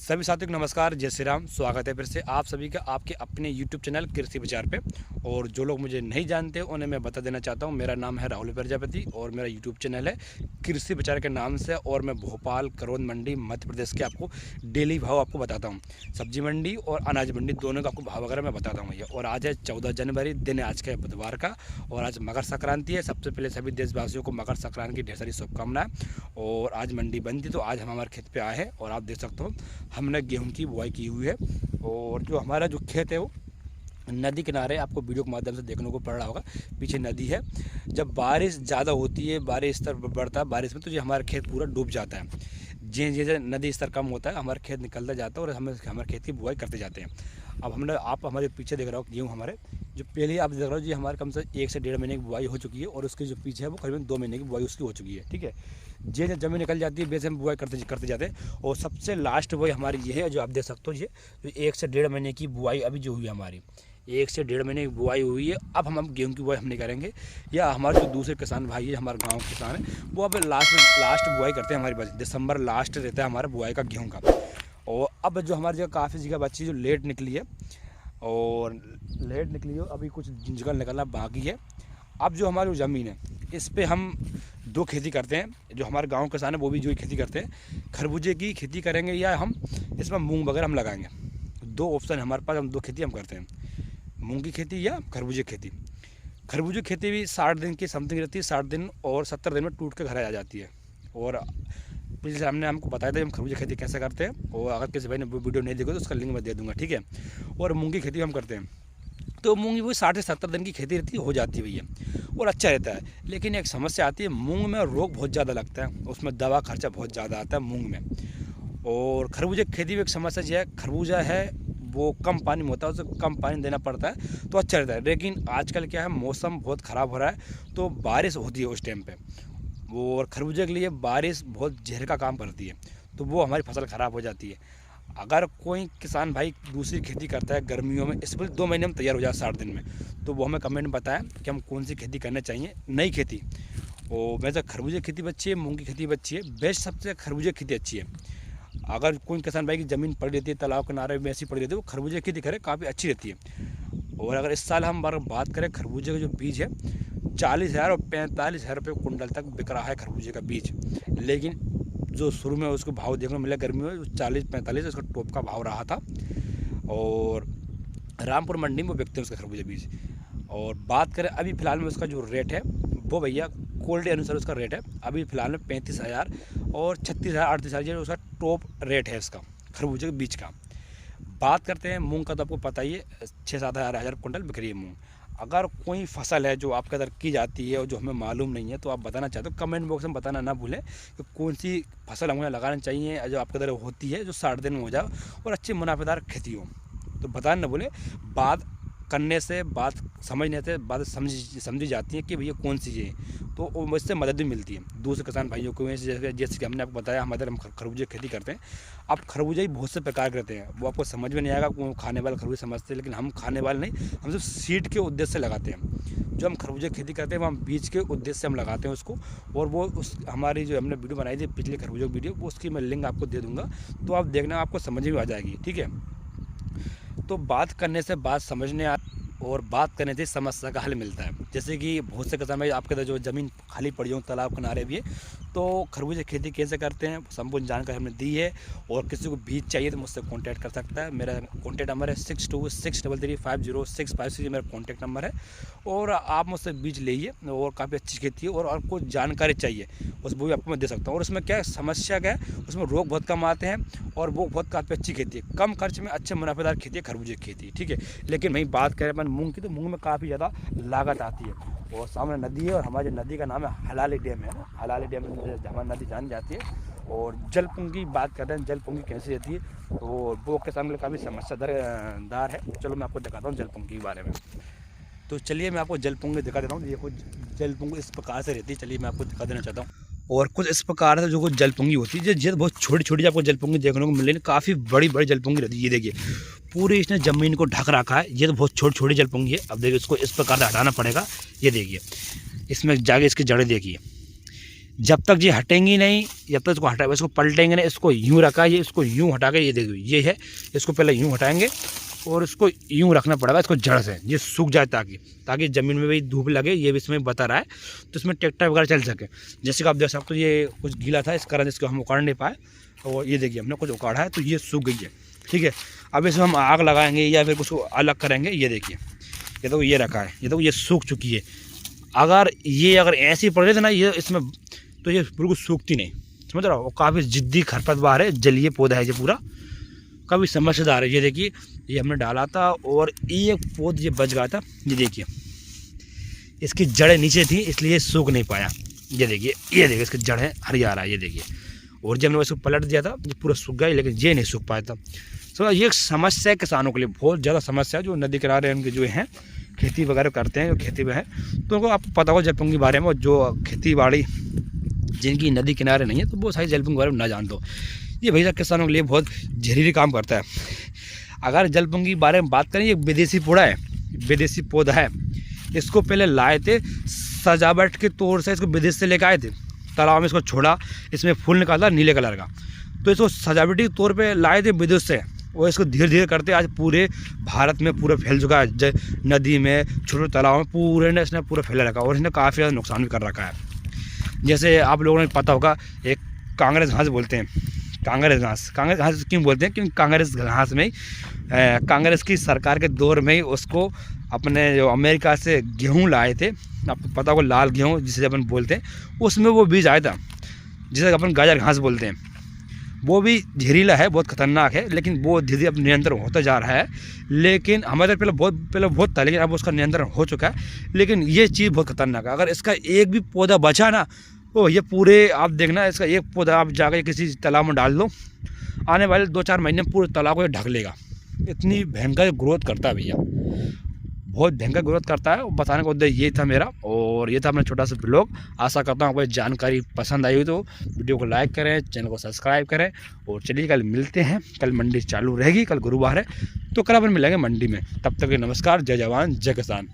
सभी साथियों को नमस्कार, जय श्री राम। स्वागत है फिर से आप सभी का आपके अपने YouTube चैनल कृषि विचार पे। और जो लोग मुझे नहीं जानते उन्हें मैं बता देना चाहता हूँ, मेरा नाम है राहुल प्रजापति और मेरा YouTube चैनल है कृषि विचार के नाम से। और मैं भोपाल करौंद मंडी मध्य प्रदेश के आपको डेली भाव आपको बताता हूँ, सब्जी मंडी और अनाज मंडी दोनों का आपको भाव वगैरह मैं बताता हूँ भैया। और आज है 14 जनवरी, दिन है आज का बुधवार का, और आज मकर संक्रांति है। सबसे पहले सभी देशवासियों को मकर संक्रांति की ढेर सारी शुभकामनाएं। और आज मंडी बंद थी तो आज हम हमारे खेत पे आए हैं और आप देख सकते हो हमने गेहूं की बुआई की हुई है। और जो हमारा जो खेत है वो नदी किनारे, आपको वीडियो के माध्यम से देखने को पड़ रहा होगा, पीछे नदी है। जब बारिश ज़्यादा होती है, बारिश स्तर बढ़ता है बारिश में, तो ये हमारा खेत पूरा डूब जाता है। जैसे नदी स्तर कम होता है हमारा खेत निकलता जाता है और हमारे खेत की बुआई करते जाते हैं। अब आप हमारे पीछे देख रहे हो गेहूँ हमारे, जो पहले आप देख रहे हो जी हमारे कम से 1 से 1.5 महीने की बुआई हो चुकी है। और उसके जो पीछे है वो करीबन 2 महीने की बुआई उसकी हो चुकी है। ठीक है, जैसे जमीन निकल जाती है वैसे हम बुआई करते जाते हैं। और सबसे लास्ट बुआई हमारी ये है, जो आप देख सकते हो ये जो 1 से 1.5 महीने की बुआई अभी जो हुई है हमारी, 1 से 1.5 महीने की बुआई हुई है। अब हम गेहूँ की बुआई हम नहीं करेंगे, या हमारे जो दूसरे किसान भाई है, हमारे गाँव के किसान है, वो अब लास्ट बुआई करते हैं। हमारे पास दिसंबर लास्ट रहता है हमारा बुआई का गेहूँ का। और अब जो हमारी जगह काफ़ी जगह बच्ची जो लेट निकली है अभी कुछ जगह निकलना बाकी है। अब जो हमारी ज़मीन है इस पे हम 2 खेती करते हैं। जो हमारे गांव किसान है वो भी जो खेती करते हैं, खरबूजे की खेती करेंगे या हम इसमें मूंग वगैरह हम लगाएंगे। 2 ऑप्शन है हमारे पास, हम 2 खेती हम करते हैं, मूंग की खेती या खरबूजे खेती। खरबूजे खेती भी 60 दिन की समथिंग रहती है, 60 दिन और 70 दिन में टूट के घर आ जाती है। और पिछले हमने हमको बताया था हम खरबूजे खेती कैसे करते हैं, और अगर किसी भाई ने वो वीडियो नहीं देखो तो उसका लिंक मैं दे दूँगा। ठीक है, और मूंग की खेती हम करते हैं, तो मूंग वो 60 से 70 दिन की खेती रहती है, हो जाती है भैया, और अच्छा रहता है। लेकिन एक समस्या आती है, मूंग में रोग बहुत ज़्यादा लगता है, उसमें दवा खर्चा बहुत ज़्यादा आता है मूंग में। और खरबूजे की खेती में एक समस्या जो है, खरबूजा है वो कम पानी में होता है, उसे कम पानी देना पड़ता है तो अच्छा रहता है। लेकिन आजकल क्या है, मौसम बहुत ख़राब हो रहा है तो बारिश होती है उस टाइम पे, और खरबूजे के लिए बारिश बहुत जहर का काम करती है, तो वो हमारी फसल ख़राब हो जाती है। अगर कोई किसान भाई दूसरी खेती करता है गर्मियों में, इस पर 2 महीने में तैयार हो जाए 60 दिन में, तो वो हमें कमेंट में बताएं कि हम कौन सी खेती करना चाहिए, नई खेती। और वैसे खरबूजे की खेती भी अच्छी है, मूंग की खेती भी अच्छी है, बेस्ट सबसे खरबूजे की खेती अच्छी है। अगर कोई किसान भाई की ज़मीन पड़ी रहती है, तालाब किनारे में ऐसी पड़ी रहती है, वो खरबूजे की खेती करे, काफ़ी अच्छी रहती है। और अगर इस साल हम बात करें, खरबूजे का जो बीज है 40,000 और 45,000 रुपये कुंटल तक बिक रहा है खरबूजे का बीज। लेकिन जो शुरू में उसको भाव देखने को मिला गर्मी में 40-45 उसका टॉप का भाव रहा था। और रामपुर मंडी में वो बिकते हैं उसका खरबूजा बीज। और बात करें अभी फ़िलहाल में उसका जो रेट है वो भैया क्वालिटी अनुसार उसका रेट है अभी फ़िलहाल में 35,000 और 36,000-38,000 ये उसका टॉप रेट है इसका खरबूजे के बीज का। बात करते हैं मूंग का, तो आपको पता ही है 6-7 हज़ार कुंटल बिक रही है मूंग। अगर कोई फसल है जो आपके अंदर की जाती है और जो हमें मालूम नहीं है, तो आप बताना चाहते हो कमेंट बॉक्स में बताना ना भूलें कि कौन सी फसल हमें लगाना चाहिए जो आपके अंदर होती है, जो 60 दिन में हो जाए और अच्छी मुनाफेदार खेती हो। तो बताना ना भूलें, बात करने से, बात समझने से बात समझी जाती है कि भैया कौन सी है, तो मुझसे मदद भी मिलती है दूसरे किसान भाइयों को। जैसे कि हमने आपको बताया हमारे हम खरबूजे खेती करते हैं। अब खरबूजे ही बहुत से प्रकार करते हैं, वो आपको समझ में नहीं आएगा, वो खाने वाले खरबूजे समझते हैं, लेकिन हम खाने वाले नहीं, हम सिर्फ सीड के उद्देश्य से लगाते हैं। जो हम खरबूजे खेती करते हैं वो हम बीज के उद्देश्य से हम लगाते हैं उसको। और वो उस हमारी जो हमने वीडियो बनाई थी पिछले खरबूजे की वीडियो, वो उसकी मैं लिंक आपको दे दूँगा, तो आप देखना आपको समझ में आ जाएगी। ठीक है, तो बात करने से बात समझने और बात करने से समस्या का हल मिलता है। जैसे कि बहुत से किसान भाई आपके अंदर जो ज़मीन खाली पड़ी हो, तालाब किनारे भी है, तो खरबूजे खेती कैसे करते हैं संपूर्ण जानकारी हमने दी है। और किसी को बीज चाहिए तो मुझसे कांटेक्ट कर सकता है। मेरा कांटेक्ट नंबर है 6263350656, मेरा कांटेक्ट नंबर है। और आप मुझसे बीज लीजिए, और काफ़ी अच्छी खेती है। और आपको जानकारी चाहिए उस वो भी आपको मैं दे सकता हूँ। और उसमें क्या समस्या क्या है, उसमें रोग बहुत कम आते हैं और वो बहुत काफ़ी अच्छी खेती है, कम खर्च में अच्छे मुनाफेदार खेती है खरबूजे की खेती। ठीक है, लेकिन वहीं बात करें अपन मूंग की, तो मूंग में काफ़ी ज़्यादा लागत आती है। और सामने नदी है, और हमारी नदी का नाम है हलाली डैम है ना, हलाली डैम हमारी नदी जानी जाती है। और जलपुंगी की बात करते हैं, जलपुंगी कैसी रहती है, तो वो के सामने काफ़ी समस्यादार है। चलो मैं आपको दिखाता हूँ जलपुंगी के बारे में। तो चलिए मैं आपको जलपुंगी दिखा देता हूँ। देखो जलपुंगी इस प्रकार से रहती है, चलिए मैं आपको दिखा देना चाहता हूँ। और कुछ इस प्रकार से जो कुछ जलपुंगी होती है, जो बहुत छोटी छोटी आपको जलपुंगी देखने को मिलेगी, काफ़ी बड़ी बड़ी जलपुंगी रहती है। ये देखिए पूरी इसने ज़मीन को ढक रखा है, ये तो बहुत छोटी छोटी जलपुंगी है। अब देखिए इसको इस प्रकार से हटाना पड़ेगा। ये देखिए इसमें जाके इसकी जड़ें देखिए, जब तक ये हटेंगी नहीं, जब तक इसको हटा, इसको पलटेंगे नहीं, इसको यूँ रखा, ये इसको यूँ हटा के, ये देखो ये है, इसको पहले यूँ हटाएंगे और इसको यूँ रखना पड़ेगा, इसको जड़ से ये सूख जाए, ताकि ज़मीन में भी धूप लगे, ये भी इसमें बता रहा है, तो इसमें ट्रैक्टर वगैरह चल सके। जैसे कि आप देख सकते हो ये कुछ गीला था, इस कारण इसको हम उखाड़ नहीं पाए, और ये देखिए हमने कुछ उखाड़ा है तो ये सूख गई है। ठीक है, अब इसमें हम आग लगाएंगे या फिर कुछ अलग करेंगे। ये देखिए, ये तो ये रखा है, ये तो ये सूख चुकी है। अगर ऐसी पड़ रही थी ना ये इसमें, तो ये बिल्कुल सूखती नहीं, समझ रहा हो। काफ़ी जिद्दी खरपतवार है, जलीय पौधा है ये पूरा, काफ़ी समझदार है। ये देखिए, ये हमने डाला था और एक पौध ये बच गया था। ये देखिए, इसकी जड़ें नीचे थी इसलिए सूख नहीं पाया। ये देखिए इसकी जड़ें हरी आ रहा है। ये देखिए, और जब हमने इसको पलट दिया था ये पूरा सूख गया, लेकिन ये नहीं सूख पाया था। तो ये एक समस्या है किसानों के लिए, बहुत ज़्यादा समस्या है। जो नदी किनारे उनके जो हैं खेती वगैरह करते हैं, जो खेती में है, तो उनको आपको पता होगा जलकुंभी के बारे में। और जो खेती बाड़ी जिनकी नदी किनारे नहीं है, तो वो सारी जलकुंभी के बारे में ना जान दो। ये भैया किसानों के लिए बहुत जहरीली काम करता है। अगर जलकुंभी के बारे में बात करें, ये विदेशी पौधा है, विदेशी पौधा है। इसको पहले लाए थे सजावट के तौर से, इसको विदेश से लेकर आए थे, तालाब में इसको छोड़ा, इसमें फूल निकाला नीले कलर का, तो इसको सजावटी तौर पे लाए थे विदेश से। और इसको धीरे धीरे करते आज पूरे भारत में पूरा फैल चुका है, नदी में, छोटे तालाब में, पूरे ने इसने पूरा फैला रखा, और इसने काफ़ी ज़्यादा नुकसान भी कर रखा है। जैसे आप लोगों ने पता होगा, एक कांग्रेस घास बोलते हैं, कांग्रेस घास क्यों बोलते हैं? क्योंकि कांग्रेस घास में कांग्रेस की सरकार के दौर में ही उसको अपने जो अमेरिका से गेहूँ लाए थे, आपको पता होगा लाल गेहूँ जिसे अपन बोलते हैं, उसमें वो बीज आया था जिसे अपन गाजर घास बोलते हैं। वो भी जहरीला है, बहुत खतरनाक है, लेकिन वो धीरे धीरे अब नियंत्रण होता जा रहा है। लेकिन हमारे पहले बहुत था, लेकिन अब उसका नियंत्रण हो चुका है। लेकिन ये चीज़ बहुत खतरनाक है। अगर इसका एक भी पौधा बचा ना, तो ये पूरे आप देखना, इसका एक पौधा आप जाकर किसी तालाब में डाल दो, आने वाले 2-4 महीने में पूरे तालाब को ढक लेगा। इतनी भयंकर ग्रोथ करता है भैया, बहुत भयंकर ग्रोथ करता है। बताने का उद्देश्य ये था मेरा, और ये था अपना छोटा सा ब्लॉग। आशा करता हूँ आपको जानकारी पसंद आई हो तो वीडियो को लाइक करें, चैनल को सब्सक्राइब करें। और चलिए कल मिलते हैं, कल मंडी चालू रहेगी, कल गुरुवार है, तो कल अपन मिलेंगे मंडी में। तब तक के नमस्कार, जय जवान जय किसान।